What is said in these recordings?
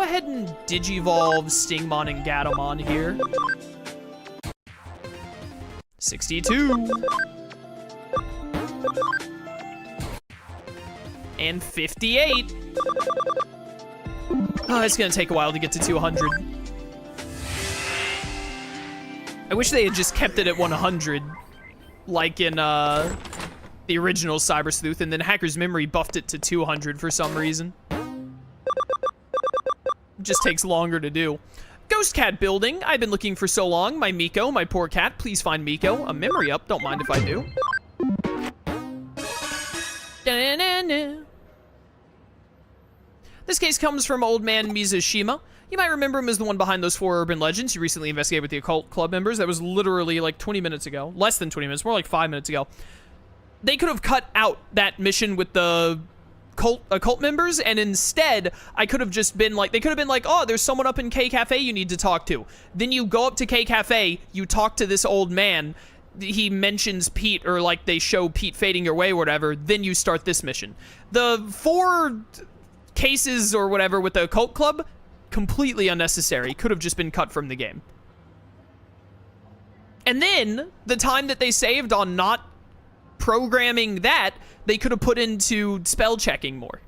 go ahead and Digivolve Stingmon and Gatomon here. 62. And 58. Oh, it's gonna take a while to get to 200. I wish they had just kept it at 100, like in the original Cyber Sleuth, and then Hacker's Memory buffed it to 200 for some reason. It just takes longer to do. Ghost Cat building. I've been looking for so long. My Miko, my poor cat. Please find Miko. A memory up. Don't mind if I do. Da-na-na-na. This case comes from Old Man Mizushima. You might remember him as the one behind those 4 urban legends you recently investigated with the occult club members. That was literally like 20 minutes ago. Less than 20 minutes, more like 5 minutes ago. They could have cut out that mission with the occult members, and instead, I could have just been like, they could have been like, oh, there's someone up in K Cafe you need to talk to. Then you go up to K Cafe, you talk to this old man, he mentions Pete, or like they show Pete fading your way or whatever, then you start this mission. The 4 cases or whatever with the occult club, completely unnecessary. Could have just been cut from the game. And then, the time that they saved on not programming that, they could have put into spell checking more.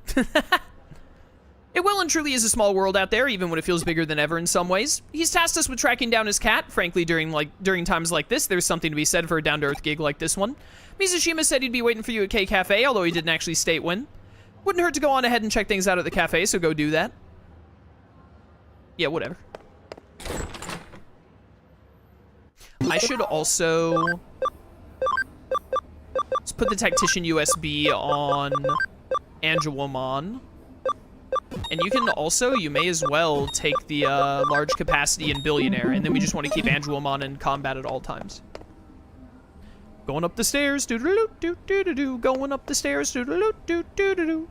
It well and truly is a small world out there, even when it feels bigger than ever in some ways. He's tasked us with tracking down his cat. Frankly, during times like this, there's something to be said for a down-to-earth gig like this one. Mizushima said he'd be waiting for you at K Cafe, although he didn't actually state when. Wouldn't hurt to go on ahead and check things out at the cafe, so go do that. Yeah, whatever. I should also... Let's put the Tactician USB on Angelwomon. And you can also, you may as well take the large capacity and Billionaire, and then we just want to keep Angelwomon in combat at all times. Going up the stairs, doo-doo-doo-doo-doo-doo. Going up the stairs, doo-doo-doo-doo-doo-doo.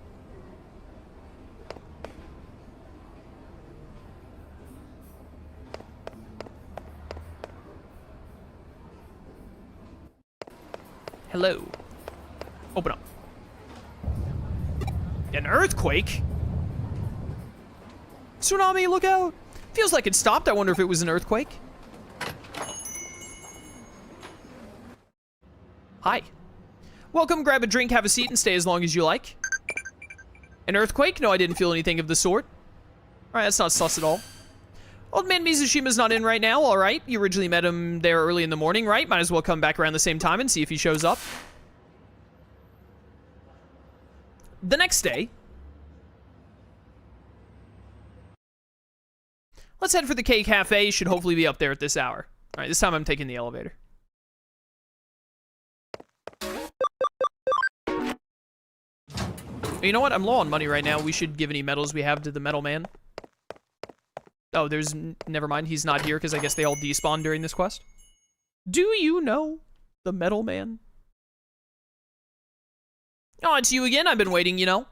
Hello. Open up. An earthquake? Tsunami, look out! Feels like it stopped. I wonder if it was an earthquake. Hi. Welcome, grab a drink, have a seat, and stay as long as you like. An earthquake? No, I didn't feel anything of the sort. Alright, that's not sus at all. Old Man Mizushima's not in right now, alright. You originally met him there early in the morning, right? Might as well come back around the same time and see if he shows up. The next day... Let's head for the K Cafe. Should hopefully be up there at this hour. Alright, this time I'm taking the elevator. You know what? I'm low on money right now. We should give any medals we have to the metal man. Oh, there's... Never mind. He's not here because I guess they all despawn during this quest. Do you know the metal man? Oh, it's you again. I've been waiting, you know.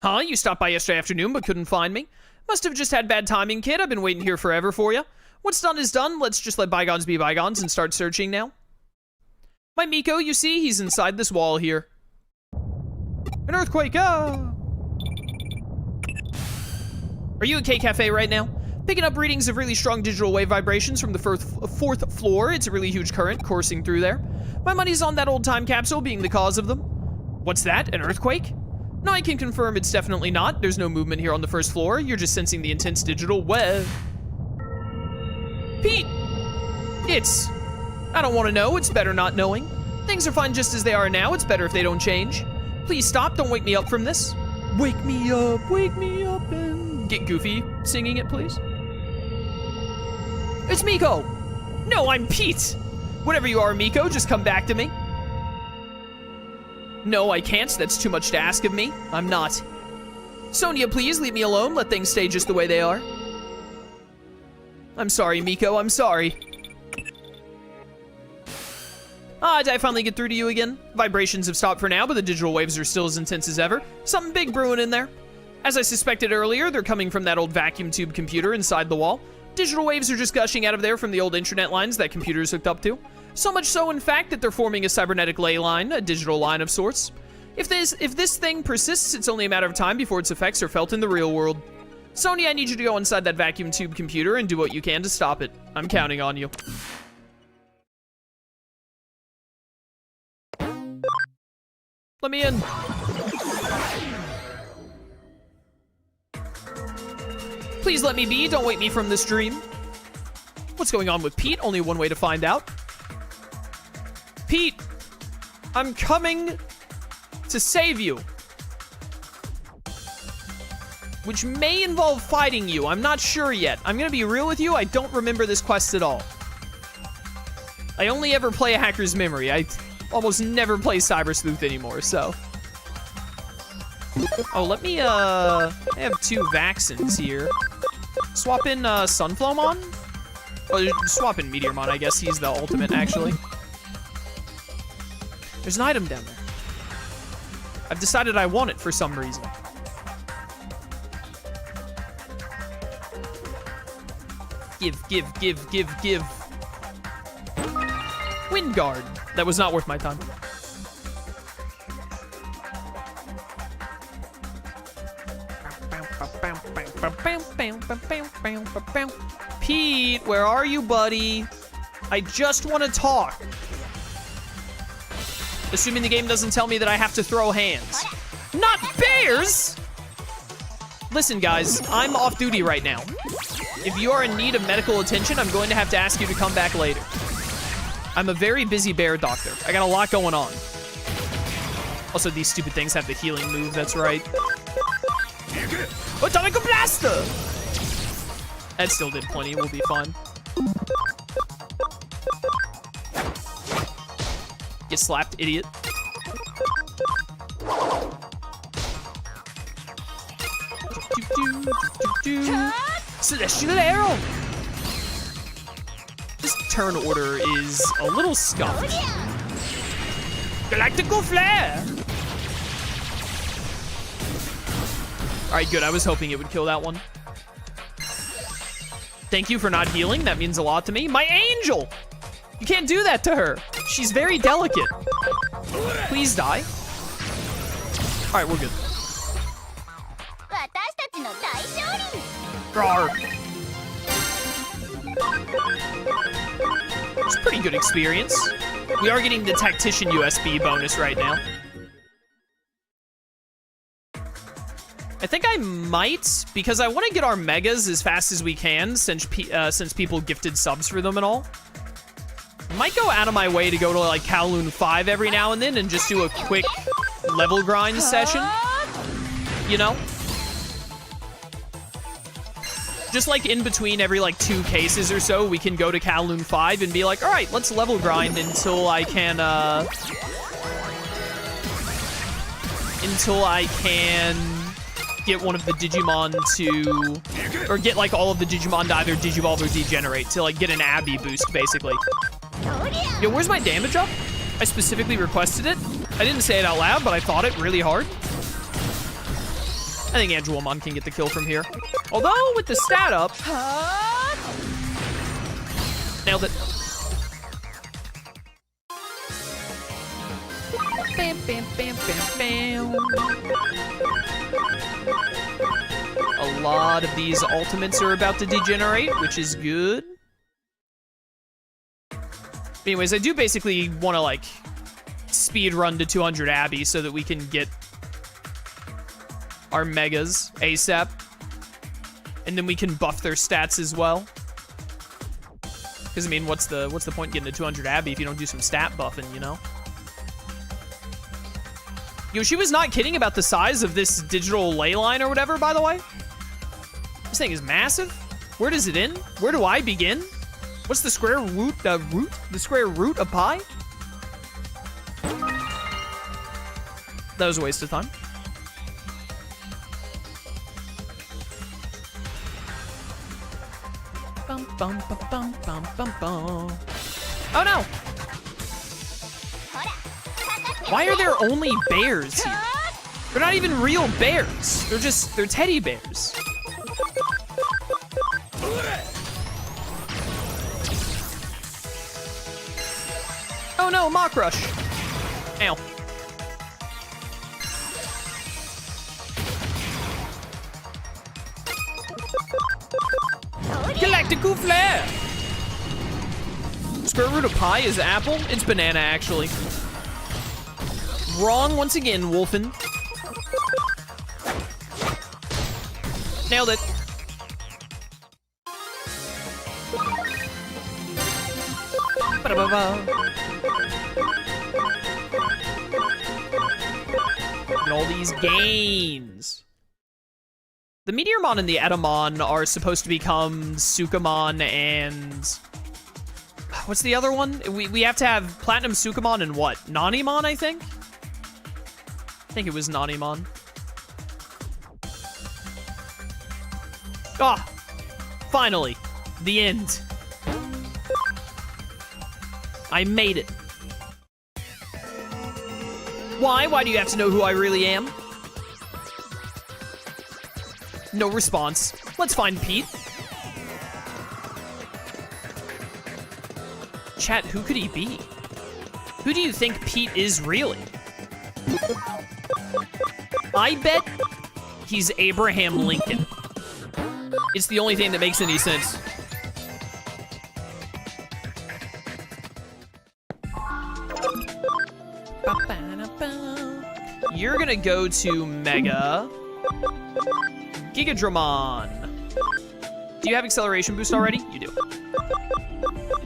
Huh? You stopped by yesterday afternoon but couldn't find me? Must have just had bad timing, kid. I've been waiting here forever for you. What's done is done. Let's just let bygones be bygones and start searching now. My Miko, you see, he's inside this wall here. An earthquake, ah! Are you at K Cafe right now? Picking up readings of really strong digital wave vibrations from the fourth floor. It's a really huge current coursing through there. My money's on that old time capsule being the cause of them. What's that? An earthquake? No, I can confirm it's definitely not. There's no movement here on the first floor. You're just sensing the intense digital wave. Pete! It's... I don't want to know. It's better not knowing. Things are fine just as they are now. It's better if they don't change. Please stop. Don't wake me up from this. Wake me up, and... Get Goofy singing it, please. It's Miko! No, I'm Pete! Whatever you are, Miko, just come back to me. No, I can't. That's too much to ask of me. I'm not. Sonia, please, leave me alone. Let things stay just the way they are. I'm sorry, Miko. I'm sorry. Ah, did I finally get through to you again? Vibrations have stopped for now, but the digital waves are still as intense as ever. Something big brewing in there. As I suspected earlier, they're coming from that old vacuum tube computer inside the wall. Digital waves are just gushing out of there from the old internet lines that computer's hooked up to. So much so, in fact, that they're forming a cybernetic ley line, a digital line of sorts. If this thing persists, it's only a matter of time before its effects are felt in the real world. Sony, I need you to go inside that vacuum tube computer and do what you can to stop it. I'm counting on you. Let me in. Please let me be. Don't wake me from this dream. What's going on with Pete? Only one way to find out. Pete, I'm coming to save you. Which may involve fighting you. I'm not sure yet. I'm gonna be real with you. I don't remember this quest at all. I only ever play a Hacker's Memory. I almost never play Cyber Sleuth anymore, so. Oh, let me, I have 2 vaccines here. Swap in, Sunflowmon? Oh, swap in Meteormon, I guess. He's the ultimate, actually. There's an item down there. I've decided I want it for some reason. Give. Wind Guard. That was not worth my time. Pete, where are you, buddy? I just want to talk. Assuming the game doesn't tell me that I have to throw hands. Not bears! Listen, guys, I'm off duty right now. If you are in need of medical attention, I'm going to have to ask you to come back later. I'm a very busy bear doctor. I got a lot going on. Also, these stupid things have the healing move, that's right. Atomic Blaster! That still did plenty, we'll be fine. Get slapped, idiot. Celestial Arrow! This turn order is a little scuffed. Galactical Flare! Alright, good. I was hoping it would kill that one. Thank you for not healing. That means a lot to me. My angel! You can't do that to her. She's very delicate. Please die. Alright, we're good. Rawr. It's a pretty good experience. We are getting the Tactician USB bonus right now. I think I might, because I want to get our megas as fast as we can, since people gifted subs for them and all. I might go out of my way to go to like Kowloon 5 every now and then and just do a quick level grind session. You know? Just like in between every like 2 cases or so, we can go to Kowloon 5 and be like, all right, let's level grind until I can, get one of the Digimon to, or get like all of the Digimon to either Digivolve or Degenerate to like get an Abby boost, basically. Yo, where's my damage up? I specifically requested it. I didn't say it out loud, but I thought it really hard. I think Angewomon can get the kill from here. Although, with the stat up... Nailed it. Bam, bam, bam, bam, bam. A lot of these ultimates are about to degenerate, which is good. Anyways, I do basically want to, like, speed run to 200 Abby so that we can get our megas ASAP. And then we can buff their stats as well. Because, I mean, what's the point getting to 200 Abby if you don't do some stat buffing, you know? Yo, she was not kidding about the size of this digital ley line or whatever, by the way. This thing is massive. Where does it end? Where do I begin? What's the square root, the square root of pi? That was a waste of time. Bum, bum, bum, bum, bum, bum, bum. Oh no! Why are there only bears here? They're not even real bears. They're teddy bears. Oh no, Mach Rush. Ow. Tactical Flare! Square root of pi is apple? It's banana, actually. Wrong once again, Wolfen. Nailed it. Ba-da-ba-ba. Look at all these gains. The Meteormon and the Etamon are supposed to become Sukamon and... What's the other one? We have to have Platinum Sukamon and what? Nanimon, I think? I think it was Nanimon. Ah! Finally. The end. I made it. Why? Why do you have to know who I really am? No response. Let's find Pete. Chat, who could he be? Who do you think Pete is really? I bet he's Abraham Lincoln. It's the only thing that makes any sense. You're gonna go to Mega Gigadramon. Do you have acceleration boost already? You do.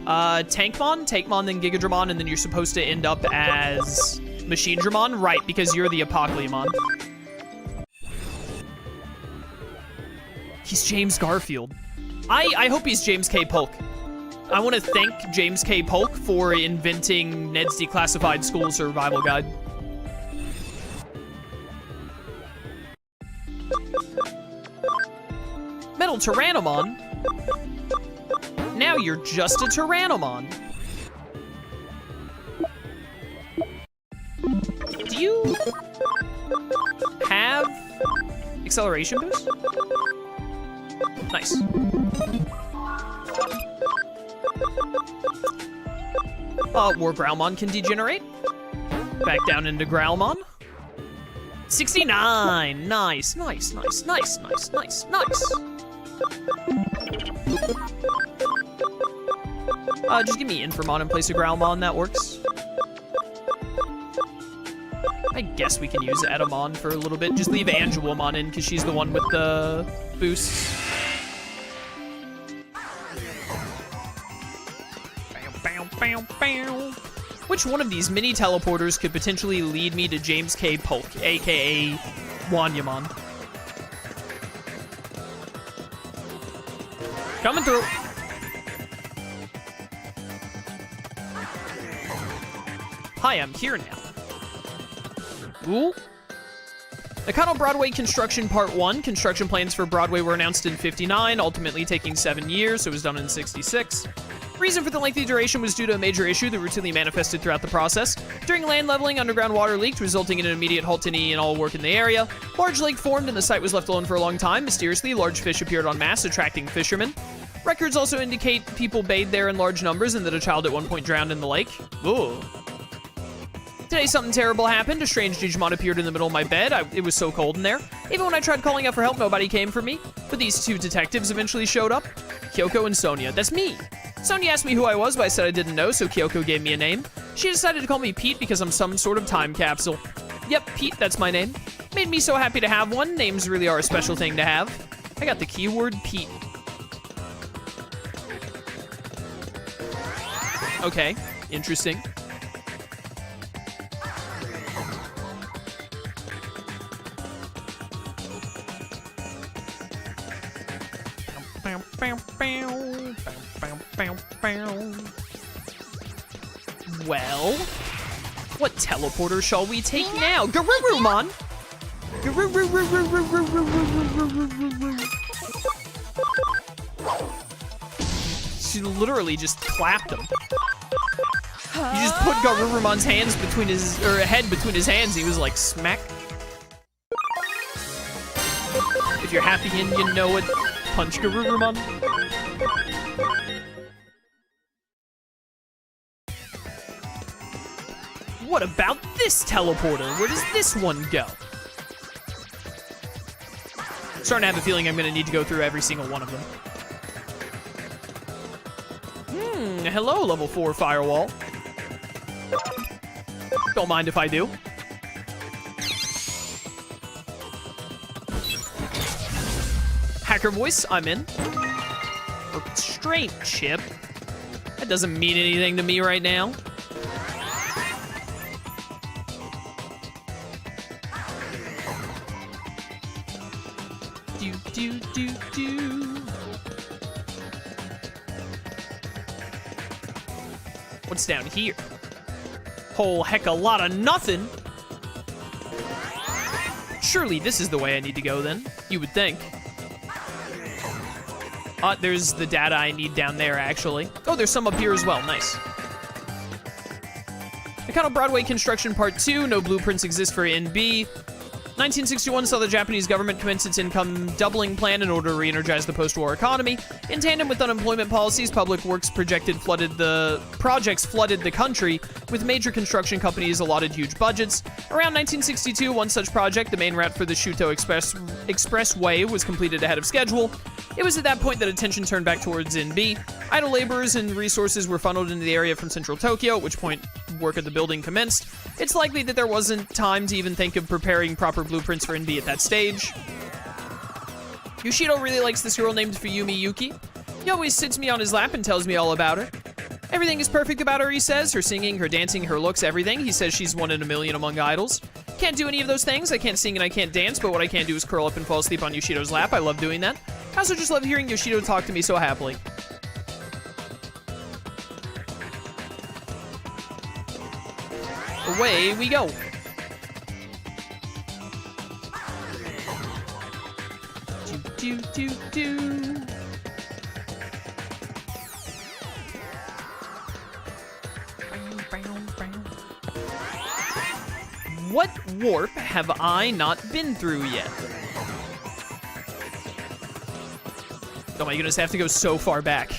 Tankmon, then Gigadramon, and then you're supposed to end up as Machine Dramon, right? Because you're the Apoclymon. He's James Garfield. I hope he's James K. Polk. I want to thank James K. Polk for inventing Ned's Declassified School Survival Guide. Metal Tyrannomon? Now you're just a Tyrannomon. Do you have acceleration boost? Nice. War Growlmon can degenerate. Back down into Growlmon. 69. Nice, nice, nice, nice, nice, nice, nice. Just give me Inframon in place of Growlmon, that works. I guess we can use Etamon for a little bit. Just leave Angelomon in, because she's the one with the boosts. Which one of these mini teleporters could potentially lead me to James K. Polk, aka Wanyamon? Coming through. Hi, I'm here now. Ooh. Nakano Broadway Construction Part 1. Construction plans for Broadway were announced in '59, ultimately taking 7 years, so it was done in '66. Reason for the lengthy duration was due to a major issue that routinely manifested throughout the process. During land leveling, underground water leaked, resulting in an immediate halt to any and all work in the area. Large lake formed and the site was left alone for a long time. Mysteriously, large fish appeared en masse, attracting fishermen. Records also indicate people bathed there in large numbers and that a child at one point drowned in the lake. Ooh. Today, something terrible happened. A strange Digimon appeared in the middle of my bed. It was so cold in there. Even when I tried calling out for help, nobody came for me. But these two detectives eventually showed up. Kyoko and Sonia. That's me. Sonia asked me who I was, but I said I didn't know, so Kyoko gave me a name. She decided to call me Pete because I'm some sort of time capsule. Yep, Pete, that's my name. Made me so happy to have one. Names really are a special thing to have. I got the keyword Pete. Okay, interesting. Well, what teleporter shall we take now? Garurumon! She literally just clapped him. You just put Garurumon's hands between his, or head between his hands, he was like, smack. If you're happy and you know it, punch Garurumon. What about this teleporter? Where does this one go? Starting to have a feeling I'm gonna need to go through every single one of them. Hello, level 4 firewall. Don't mind if I do. Hacker voice, I'm in. Restraint chip. That doesn't mean anything to me right now. Do. What's down here? Whole heck a lot of nothing. Surely this is the way I need to go then. You would think. There's the data I need down there, actually. Oh, there's some up here as well. Nice. Nakano Broadway Construction Part 2. No blueprints exist for NB. 1961 saw the Japanese government commence its income doubling plan in order to re-energize the post-war economy. In tandem with unemployment policies, public works projects flooded the country, with major construction companies allotted huge budgets. Around 1962, one such project, the main route for the Shuto Expressway, was completed ahead of schedule. It was at that point that attention turned back towards NB. Idle laborers and resources were funneled into the area from central Tokyo, at which point work at the building commenced. It's likely that there wasn't time to even think of preparing proper blueprints for NB at that stage. Yoshido really likes this girl named Fuyumi Yuki. He always sits me on his lap and tells me all about her. Everything is perfect about her, he says. Her singing, her dancing, her looks, everything. He says she's 1 in a million among idols. Can't do any of those things. I can't sing and I can't dance, but what I can do is curl up and fall asleep on Yoshido's lap. I love doing that. I also just love hearing Yoshido talk to me so happily. Away we go. Do. What warp have I not been through yet? Oh my goodness, I have to go so far back.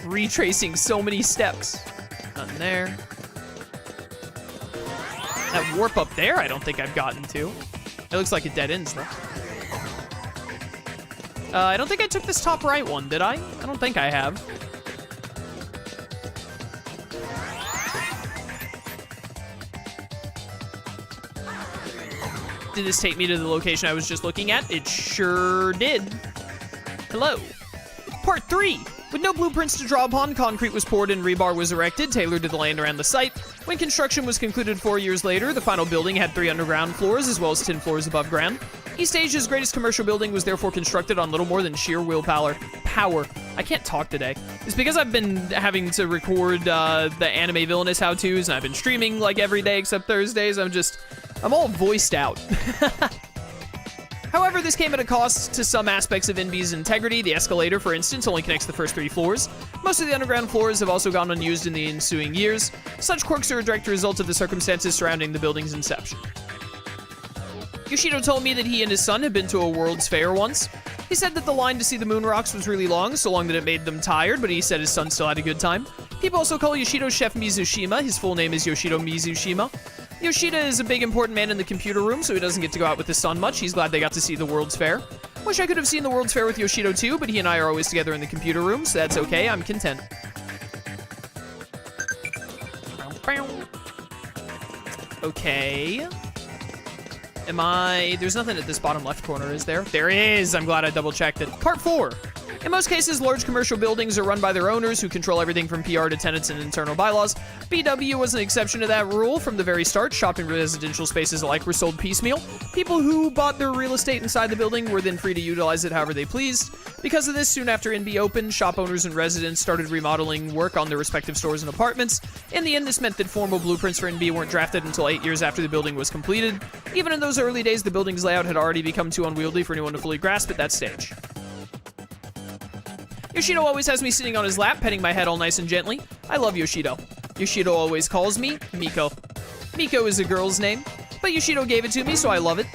Retracing so many steps. Nothing there. That warp up there, I don't think I've gotten to. It looks like it dead ends, though. I don't think I took this top right one, did I? I don't think I have. Did this take me to the location I was just looking at? It sure did. Hello. Part 3. With no blueprints to draw upon, concrete was poured and rebar was erected, tailored to the land around the site. When construction was concluded 4 years later, the final building had 3 underground floors as well as 10 floors above ground. East Asia's greatest commercial building was therefore constructed on little more than sheer willpower. I can't talk today. It's because I've been having to record the anime villainous how-tos, and I've been streaming like every day except Thursdays. I'm all voiced out. However, this came at a cost to some aspects of NB's integrity. The escalator, for instance, only connects the first 3 floors. Most of the underground floors have also gone unused in the ensuing years. Such quirks are a direct result of the circumstances surrounding the building's inception. Yoshido told me that he and his son had been to a World's Fair once. He said that the line to see the moon rocks was really long, so long that it made them tired, but he said his son still had a good time. People also call Yoshido Chef Mizushima. His full name is Yoshido Mizushima. Yoshida is a big important man in the computer room, so he doesn't get to go out with his son much. He's glad they got to see the World's Fair. Wish I could have seen the World's Fair with Yoshido too, but he and I are always together in the computer room, so that's okay. I'm content. Okay. There's nothing at this bottom left corner, is there? There is! I'm glad I double-checked it. Part 4. In most cases, large commercial buildings are run by their owners, who control everything from PR to tenants and internal bylaws. BW was an exception to that rule from the very start. Shopping residential spaces alike were sold piecemeal. People who bought their real estate inside the building were then free to utilize it however they pleased. Because of this, soon after NB opened, shop owners and residents started remodeling work on their respective stores and apartments. In the end, this meant that formal blueprints for NB weren't drafted until 8 years after the building was completed. Even in those early days, the building's layout had already become too unwieldy for anyone to fully grasp at that stage. Yoshido always has me sitting on his lap, petting my head all nice and gently. I love Yoshido. Yoshido always calls me Miko. Miko is a girl's name, but Yoshido gave it to me, so I love it.